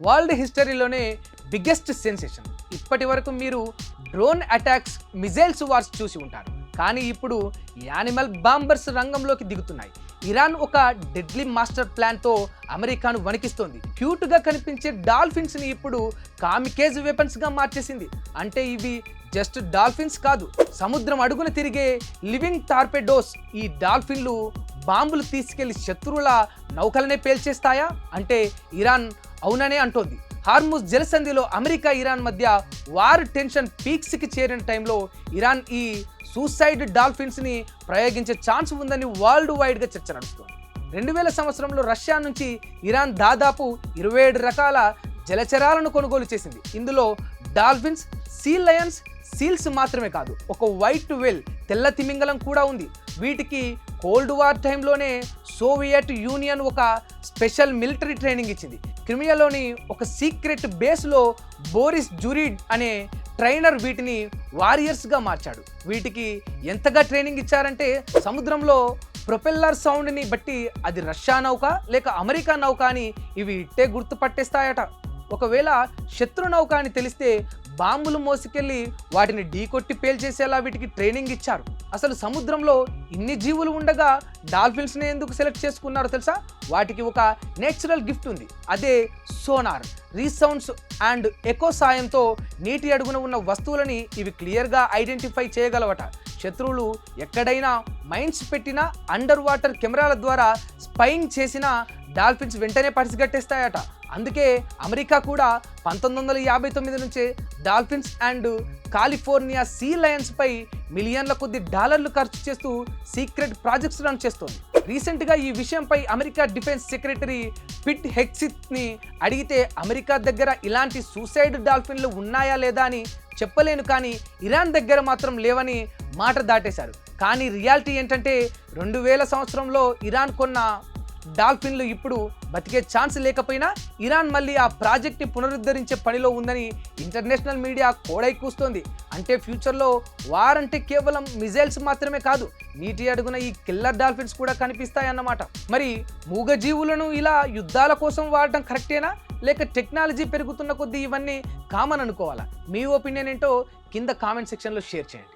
World హిస్టరీలోనే biggest sensation. ఇప్పటి వరకు మీరు డ్రోన్ అటాక్స్, మిజైల్స్ వార్స్ చూసి ఉంటారు. కానీ ఇప్పుడు యానిమల్ బాంబర్స్ రంగంలోకి దిగుతున్నాయి. ఇరాన్ ఒక డెడ్లీ మాస్టర్ ప్లాన్తో అమెరికాను వణికిస్తోంది. క్యూట్గా కనిపించే డాల్ఫిన్స్ని ఇప్పుడు కామికేజ్ వెపన్స్గా మార్చేసింది. అంటే ఇవి జస్ట్ డాల్ఫిన్స్ కాదు, సముద్రం అడుగున తిరిగే లివింగ్ టార్పెడోస్. ఈ డాల్ఫిన్లు బాంబులు తీసుకెళ్లి శత్రువుల నౌకలనే పేల్చేస్తాయా అంటే ఇరాన్ అవుననే అంటోంది. హార్ముజ్ జలసంధిలో అమెరికా, ఇరాన్ మధ్య వార్ టెన్షన్ పీక్స్కి చేరిన టైంలో ఇరాన్ ఈ సూసైడ్ డాల్ఫిన్స్ని ప్రయోగించే ఛాన్స్ ఉందని వరల్డ్ వైడ్గా చర్చ నడుస్తోంది. 2000 సంవత్సరంలో రష్యా నుంచి ఇరాన్ దాదాపు 27 రకాల జలచరాలను కొనుగోలు చేసింది. ఇందులో డాల్ఫిన్స్, సీ లయన్స్, సీల్స్ మాత్రమే కాదు, ఒక వైట్ వెల్, తెల్ల తిమింగలం కూడా ఉంది. వీటికి కోల్డ్ వార్ టైంలోనే సోవియట్ యూనియన్ ఒక స్పెషల్ మిలిటరీ ట్రైనింగ్ ఇచ్చింది. క్రిమియాలోని ఒక సీక్రెట్ బేస్లో బోరిస్ జురిడ్ అనే ట్రైనర్ వీటిని వారియర్స్గా మార్చాడు. వీటికి ఎంతగా ట్రైనింగ్ ఇచ్చారంటే సముద్రంలో ప్రొపెల్లర్ సౌండ్ని బట్టి అది రష్యా నౌక లేక అమెరికా నౌక అని ఇవి ఇట్టే గుర్తుపట్టేస్తాయట. ఒకవేళ శత్రు నౌక అని తెలిస్తే బాంబులు మోసుకెళ్ళి వాటిని ఢీకొట్టి పేల్చేసేలా వీటికి ట్రైనింగ్ ఇచ్చారు. అసలు సముద్రంలో ఇన్ని జీవులు ఉండగా డాల్ఫిన్స్ని ఎందుకు సెలెక్ట్ చేసుకున్నారో తెలుసా? వాటికి ఒక నేచురల్ గిఫ్ట్ ఉంది. అదే సోనార్, రీసౌండ్స్ అండ్ ఎకో సాయంతో నీటి అడుగున ఉన్న వస్తువులని ఇవి క్లియర్గా ఐడెంటిఫై చేయగలవట. శత్రువులు ఎక్కడైనా మైన్స్ పెట్టినా, అండర్ వాటర్ కెమెరాల ద్వారా స్పైయింగ్ చేసినా డాల్ఫిన్స్ వెంటనే పసిగట్టేస్తాయట. అందుకే అమెరికా కూడా 1959 నుంచే dolphins and California sea lions పై మిలియన్ల కొద్ది డాలర్లు ఖర్చు చేస్తూ సీక్రెట్ ప్రాజెక్ట్స్ రన్ చేస్తోంది. రీసెంట్గా ఈ విషయంపై అమెరికా డిఫెన్స్ సెక్రటరీ పిట్ హెగ్సిత్ని అడిగితే అమెరికా దగ్గర ఇలాంటి సూసైడ్ డాల్ఫిన్లు ఉన్నాయా లేదా అని చెప్పలేను, కానీ ఇరాన్ దగ్గర మాత్రం లేవని మాట దాటేశారు. కానీ రియాలిటీ ఏంటంటే 2000 సంవత్సరంలో ఇరాన్ కొన్న డాల్ఫిన్లు ఇప్పుడు బతికే ఛాన్స్ లేకపోయినా ఇరాన్ మళ్ళీ ఆ ప్రాజెక్ట్ని పునరుద్ధరించే పనిలో ఉందని ఇంటర్నేషనల్ మీడియా కోడై కూస్తోంది. అంటే ఫ్యూచర్లో వార్ అంటే కేవలం మిజైల్స్ మాత్రమే కాదు, నీటి అడుగున ఈ కిల్లర్ డాల్ఫిన్స్ కూడా కనిపిస్తాయన్నమాట. మరి మూగజీవులను ఇలా యుద్ధాల కోసం వాడటం కరెక్టేనా, లేక టెక్నాలజీ పెరుగుతున్న కొద్దీ ఇవన్నీ కామన్ అనుకోవాలా? మీ ఒపీనియన్ ఏంటో కింద కామెంట్ సెక్షన్లో షేర్ చేయండి.